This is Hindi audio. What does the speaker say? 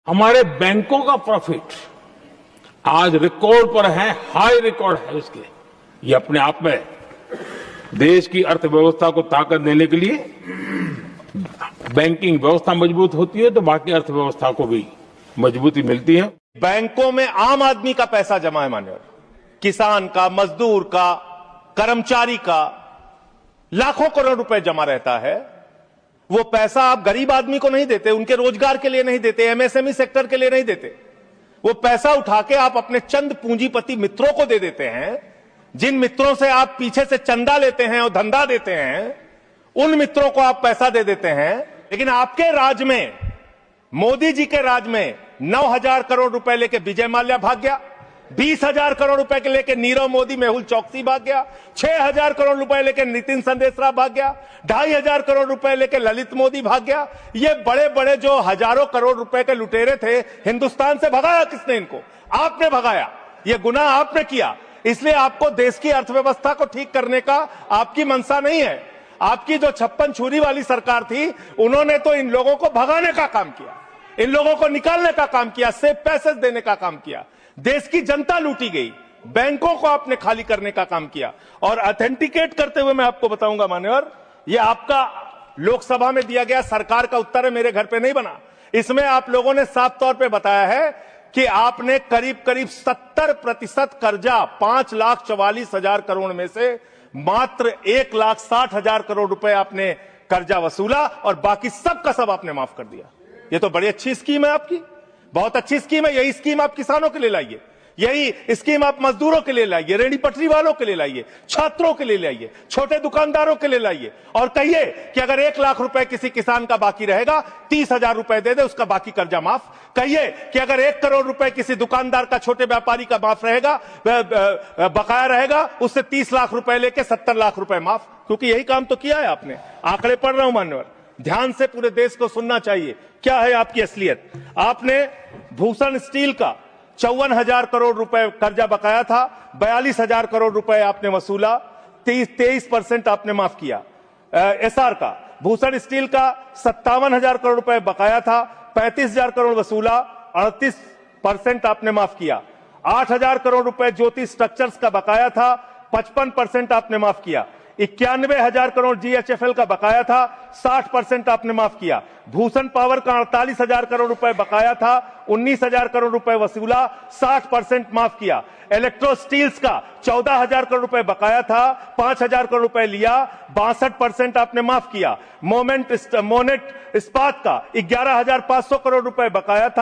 हमारे बैंकों का प्रॉफिट आज रिकॉर्ड पर है, हाई रिकॉर्ड है उसके। ये अपने आप में देश की अर्थव्यवस्था को ताकत देने के लिए बैंकिंग व्यवस्था मजबूत होती है तो बाकी अर्थव्यवस्था को भी मजबूती मिलती है। बैंकों में आम आदमी का पैसा जमा है मान्यवर, किसान का, मजदूर का, कर्मचारी का लाखों करोड़ रुपए जमा रहता है। वो पैसा आप गरीब आदमी को नहीं देते, उनके रोजगार के लिए नहीं देते, एमएसएमई सेक्टर के लिए नहीं देते। वो पैसा उठा के आप अपने चंद पूंजीपति मित्रों को दे देते हैं। जिन मित्रों से आप पीछे से चंदा लेते हैं और धंधा देते हैं, उन मित्रों को आप पैसा दे देते हैं। लेकिन आपके राज में, मोदी जी के राज में 9,000 करोड़ रुपए लेके विजय माल्या भाग गया, 20,000 करोड़ रुपए के लेके नीरव मोदी, मेहुल चौकसी भाग गया, 6,000 करोड़ रुपए लेके नितिन संदेशरा भाग गया, 2,500 करोड़ रुपए लेके ललित मोदी भाग गया। ये बड़े बड़े जो हजारों करोड़ रुपए के लुटेरे थे, हिंदुस्तान से भगाया किसने इनको? आपने भगाया। ये गुनाह आपने किया। इसलिए आपको देश की अर्थव्यवस्था को ठीक करने का आपकी मंशा नहीं है। आपकी जो 56 छुरी वाली सरकार थी, उन्होंने तो इन लोगों को भगाने का काम किया, इन लोगों को निकालने का काम किया, सेफ पैसेज देने का काम किया। देश की जनता लूटी गई, बैंकों को आपने खाली करने का काम किया। और ऑथेंटिकेट करते हुए मैं आपको बताऊंगा मान्यवर, ये आपका लोकसभा में दिया गया सरकार का उत्तर है, मेरे घर पे नहीं बना। इसमें आप लोगों ने साफ तौर पे बताया है कि आपने करीब करीब 70% कर्जा 5,44,000 करोड़ में से मात्र 1,60,000 करोड़ रुपए आपने कर्जा वसूला और बाकी सब का सब आपने माफ कर दिया। ये तो बड़ी अच्छी स्कीम है आपकी, बहुत अच्छी स्कीम है। यही स्कीम आप किसानों के लिए लाइए, यही स्कीम आप मजदूरों के लिए लाइए, रेहड़ी पटरी वालों के लिए लाइए, छात्रों के लिए लाइए, छोटे दुकानदारों के लिए लाइए। और कहिए कि अगर 1 लाख रुपए किसी किसान का बाकी रहेगा, 30,000 रुपए दे दे, उसका बाकी कर्जा माफ। कहिए कि अगर 1 करोड़ रुपए किसी दुकानदार का, छोटे व्यापारी का माफ रहेगा, बकाया रहेगा, उससे 30 लाख रुपए लेके 70 लाख रुपए माफ। क्योंकि यही काम तो किया है आपने। आंकड़े पढ़ रहा हूं मान्यवर, ध्यान से पूरे देश को सुनना चाहिए। क्या है आपकी असलियत? आपने भूषण स्टील का 54,000 करोड़ रुपए कर्जा बकाया था, 42,000 करोड़ रुपए आपने वसूला, 23% आपने माफ किया। एसआर का, भूषण स्टील का 57,000 करोड़ रुपए बकाया था, 35,000 करोड़ वसूला, 38% आपने माफ किया। 8,000 करोड़ रुपए ज्योति स्ट्रक्चर्स का बकाया था, 55% आपने माफ किया। 91,000 करोड़ जीएचएफएल का बकाया था, 60% आपने माफ किया। भूषण पावर का 48,000 करोड़ रुपए बकाया था, 19,000 करोड़ रुपए वसूला, 60% माफ किया। इलेक्ट्रो स्टील्स का 14,000 करोड़ रुपए बकाया था, 5,000 करोड़ रुपए लिया, 62% आपने माफ किया। मोनेट इस्पात का 11,500 करोड़ रुपए बकाया था,